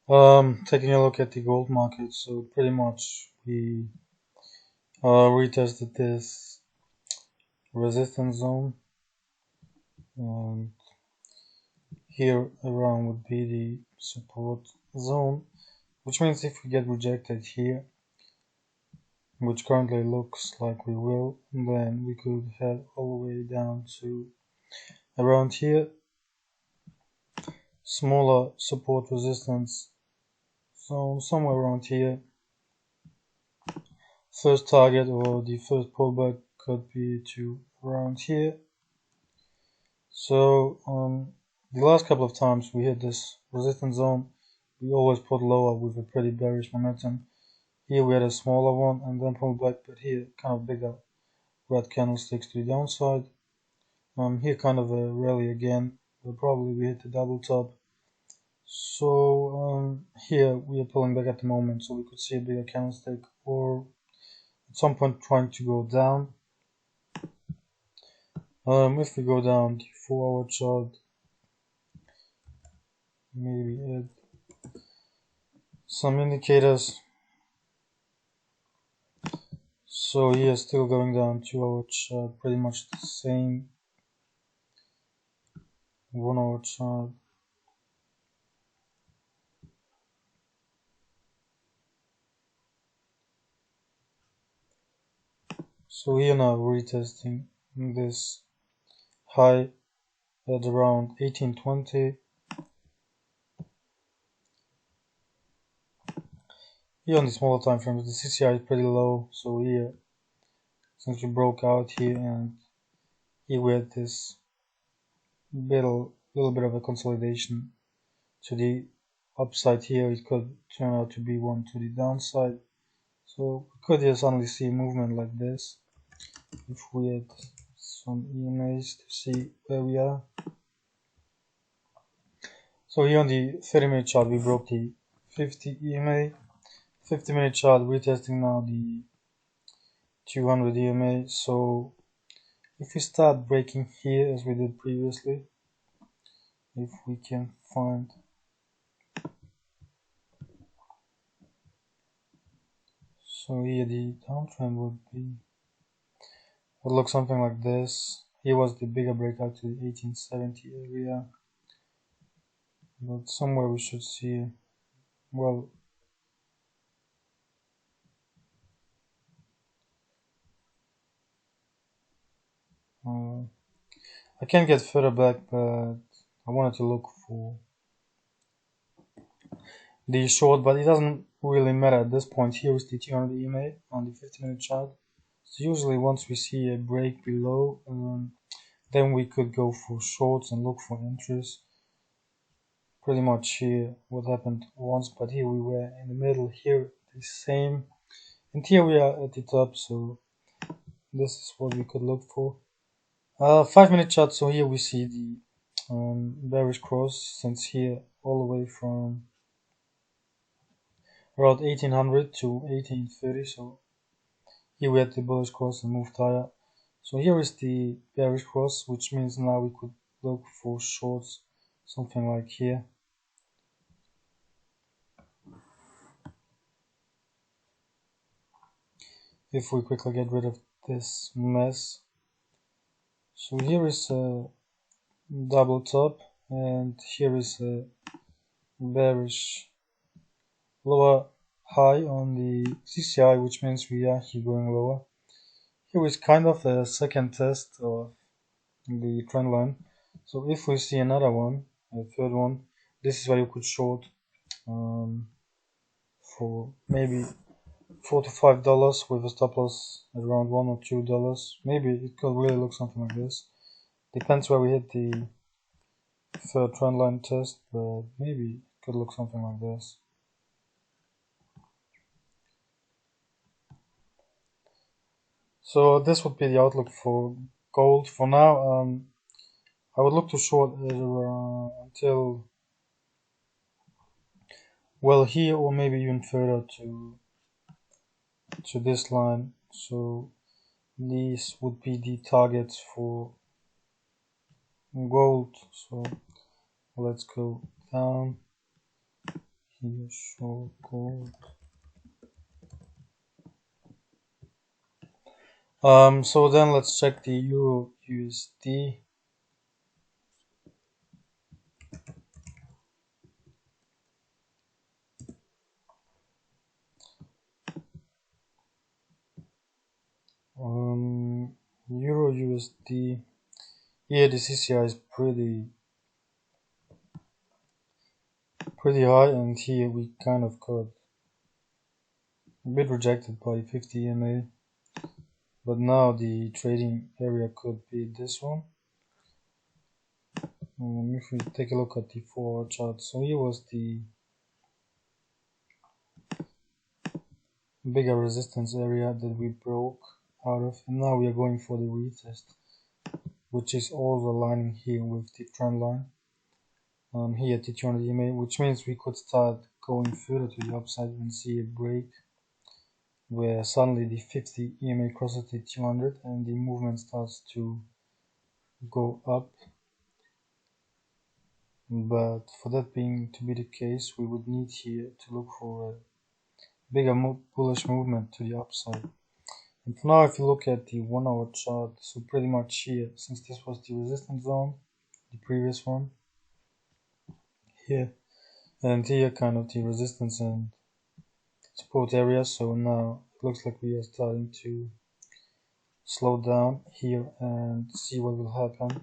Taking a look at the gold market, so pretty much we retested this resistance zone, and here around would be the support zone, which means if we get rejected here, which currently looks like we will, then we could head all the way down to around here. Smaller support resistance zone somewhere around here. First target or the first pullback could be to around here. So the last couple of times we hit this resistance zone, we always put lower with a pretty bearish momentum. Here we had a smaller one and then pulled back, but here kind of bigger red candlesticks to the downside. Here kind of a rally again, but probably we hit the double top. So here we are pulling back at the moment, so we could see a bigger candlestick or at some point trying to go down. If we go down the 4-hour chart, maybe add some indicators. So here still going down 2-hour chart, pretty much the same. 1-hour chart. So here now retesting this high at around 1820. Here on the smaller time frames, the CCI is pretty low, so here since we broke out here and here we had this little bit of a consolidation to the upside here, it could turn out to be one to the downside. So we could here suddenly see movement like this if we had some EMAs to see where we are. So here on the 30-minute chart we broke the 50 EMA, 50-minute chart retesting now the 200 EMA. So if we start breaking here as we did previously, if we can find so here the downtrend would look something like this. Here was the bigger breakout to the 1870 area, but somewhere we should see, well, I can't get further back, but I wanted to look for the short, but it doesn't really matter at this point. Here is the 200 EMA on the 50-minute chart. So usually once we see a break below, then we could go for shorts and look for entries. Pretty much here what happened once, but here we were in the middle, here the same, and here we are at the top, so this is what we could look for. 5-minute chart, so here we see the bearish cross since here all the way from around 1800 to 1830, so here we had the bullish cross and moved higher. So here is the bearish cross, which means now we could look for shorts, something like here. If we quickly get rid of this mess. So here is a double top and here is a bearish lower high on the CCI, which means we are here going lower. Here is kind of a second test of the trend line. So if we see another one, a third one, this is where you could short for maybe $4 to $5 with a stop loss at around $1 or $2. Maybe it could really look something like this. Depends where we hit the third trend line test, but maybe it could look something like this. So this would be the outlook for gold for now. I would look to short until, well, here or maybe even further to this line. So these would be the targets for gold. So let's go down here short code. So then let's check the Euro USD. Euro USD. Yeah, the CCI is pretty high, and here we kind of got a bit rejected by 50 EMA, but now the trading area could be this one. If we take a look at the 4-hour chart, so here was the bigger resistance area that we broke out of, and now we are going for the retest, which is also aligning here with the trend line. Here at the 200 EMA, which means we could start going further to the upside and see a break where suddenly the 50 EMA crosses the 200 and the movement starts to go up. But for that being to be the case, we would need here to look for a bigger bullish movement to the upside. And for now, if you look at the 1-hour chart, so pretty much here, since this was the resistance zone, the previous one, here, and here kind of the resistance and support area, so now it looks like we are starting to slow down here and see what will happen.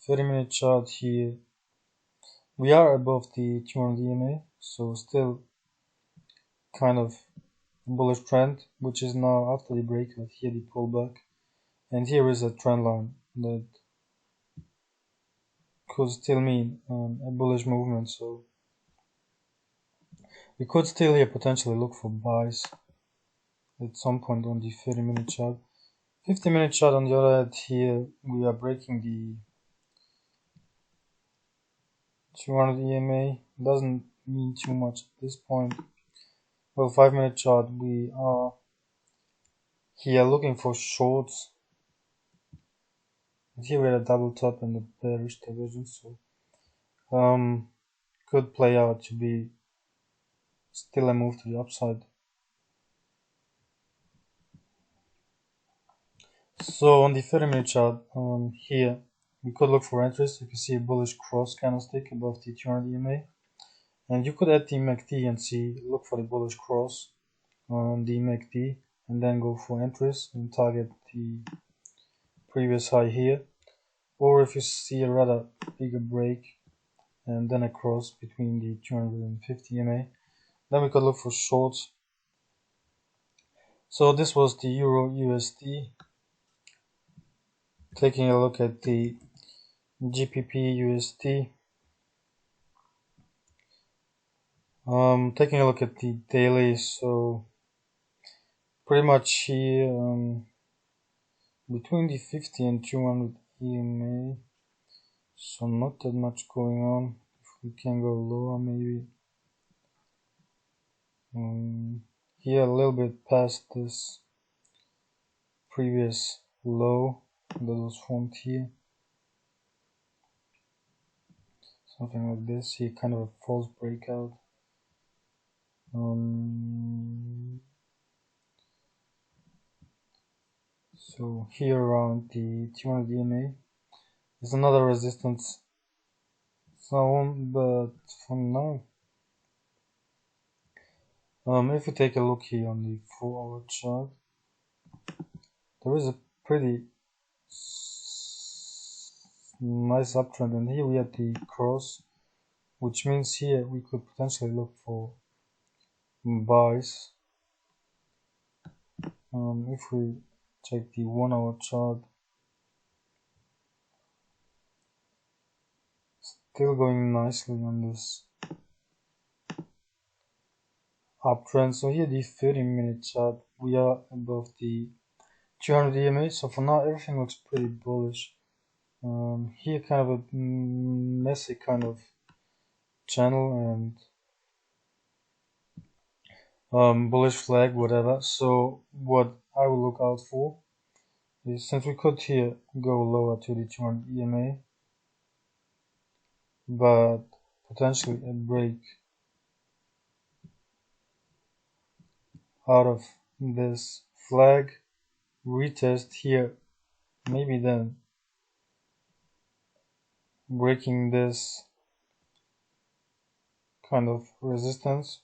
30-minute chart here, we are above the 200 EMA, so still kind of bullish trend, which is now after the breakout here, the pullback, and here is a trend line that could still mean a bullish movement, so we could still here potentially look for buys at some point on the 30-minute chart. 50-minute chart on the other hand, here we are breaking the 200 EMA, doesn't mean too much at this point. Well, 5-minute chart, we are here looking for shorts. And here we had a double top and a bearish divergence, so could play out to be still a move to the upside. So on the 30-minute chart, here we could look for entries. You can see a bullish cross candlestick above the 200 EMA, and you could add the MACD and look for the bullish cross on the MACD, and then go for entries and target the previous high here. Or if you see a rather bigger break and then a cross between the 250 EMA, then we could look for shorts. So this was the Euro USD. Taking a look at the GBPUSD. Taking a look at the daily, so pretty much here between the 50 and 200 EMA, so not that much going on. If we can go lower, maybe here a little bit past this previous low that was formed here, something like this. Here kind of a false breakout. So here around the 200 EMA is another resistance zone, but for now, if we take a look here on the 4-hour chart, there is a pretty nice uptrend, and here we have the cross, which means here we could potentially look for buys. If we check the 1-hour chart, still going nicely on this uptrend. So here the 30-minute chart, we are above the 200 EMA, so for now everything looks pretty bullish. Here kind of a messy kind of channel and bullish flag, whatever. So what I will look out for is, since we could here go lower to the 200 EMA, but potentially a break out of this flag, retest here, maybe then breaking this kind of resistance,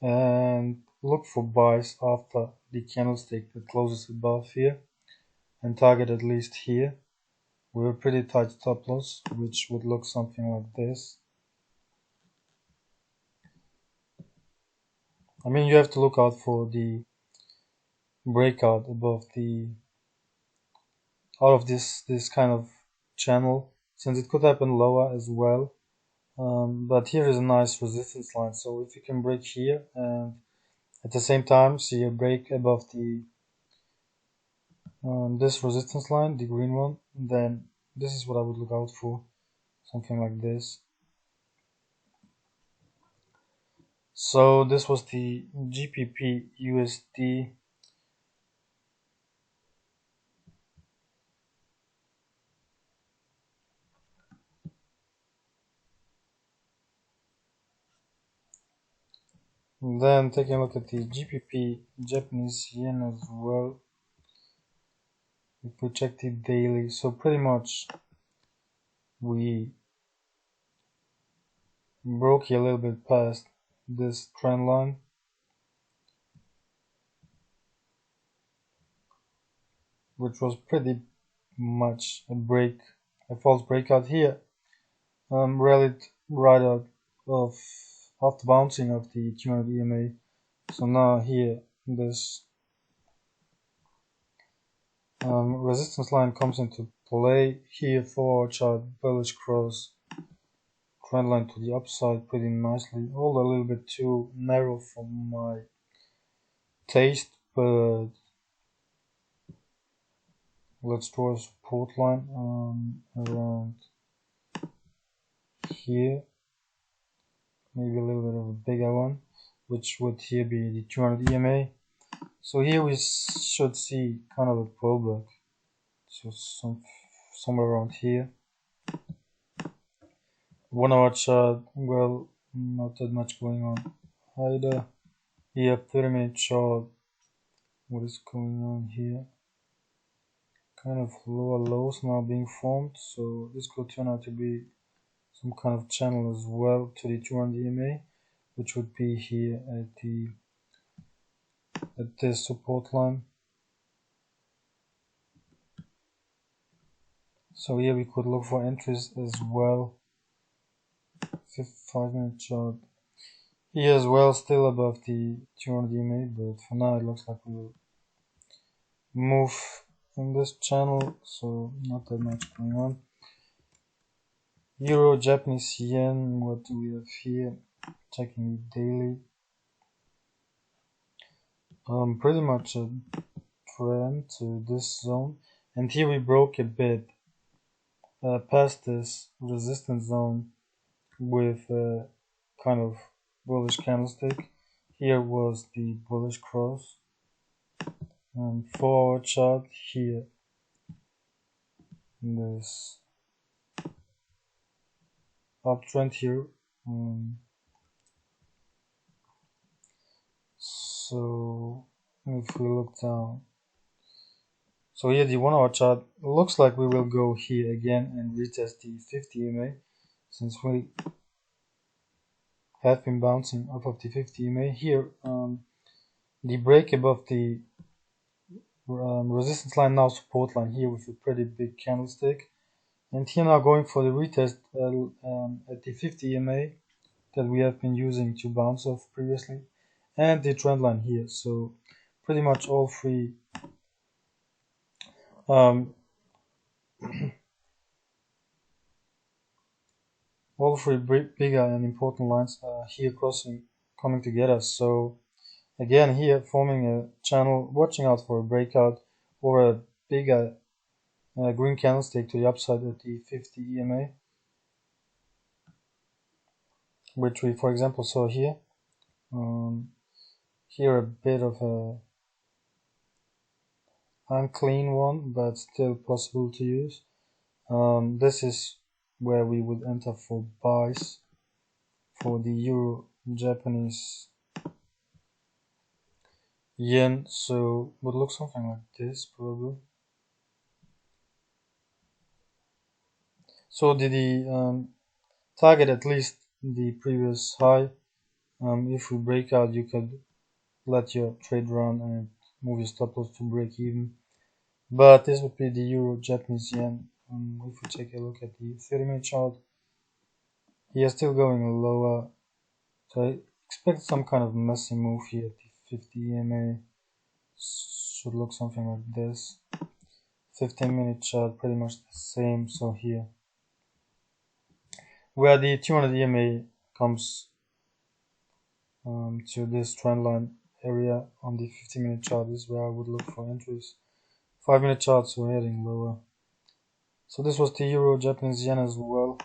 and look for buys after the candlestick that closes above here, and target at least here with a pretty tight stop loss, which would look something like this. I mean, you have to look out for the breakout above the out of this kind of channel, since it could happen lower as well. But here is a nice resistance line, so if you can break here and at the same time see a break above the this resistance line, the green one, then this is what I would look out for, something like this. So this was the GBPUSD Then taking a look at the GBP Japanese yen as well. If we check the daily, so pretty much we broke a little bit past this trend line, which was pretty much a false breakout here. Rallied right out of after bouncing of the 200 EMA. So now here this resistance line comes into play. Here forward chart bullish cross, trend line to the upside pretty nicely, all a little bit too narrow for my taste, but let's draw a support line around here, maybe a little bit of a bigger one, which would here be the 200 EMA. So here we should see kind of a pullback, so somewhere around here. 1 hour chart, well, not that much going on either. Here 30-minute chart, what is going on here? Kind of lower lows now being formed, so this could turn out to be some kind of channel as well to the 200 EMA, which would be here at this support line. So here we could look for entries as well. 5-minute chart here as well, still above the 200 EMA, but for now it looks like we will move in this channel, so not that much going on. Euro, Japanese yen, what do we have here? Checking the daily. Pretty much a trend to this zone, and here we broke a bit past this resistance zone with a kind of bullish candlestick. Here was the bullish cross, and 4 hour chart here, this uptrend here. So if we look down, so here the 1 hour chart looks like we will go here again and retest the 50 EMA, since we have been bouncing off of the 50 EMA. Here the break above the resistance line, now support line here with a pretty big candlestick, and here now going for the retest at the 50 EMA that we have been using to bounce off previously, and the trend line here. So pretty much all three bigger and important lines here coming together. So again here forming a channel, watching out for a breakout or a bigger green candlestick to the upside at the 50 EMA, which we for example saw here. Here a bit of a unclean one, but still possible to use. This is where we would enter for buys for the Euro Japanese yen, so would look something like this probably. So did the target at least the previous high? If we break out, you could let your trade run and move your stop loss to break even. But this would be the euro Japanese yen. If we take a look at the 30-minute chart, he is still going lower. So I expect some kind of messy move here at the 50 EMA. Should look something like this. 15-minute chart, pretty much the same. So here, where the 200 EMA comes to this trend line area on the 50-minute chart is where I would look for entries. 5-minute charts, we're heading lower. So this was the euro Japanese yen as well.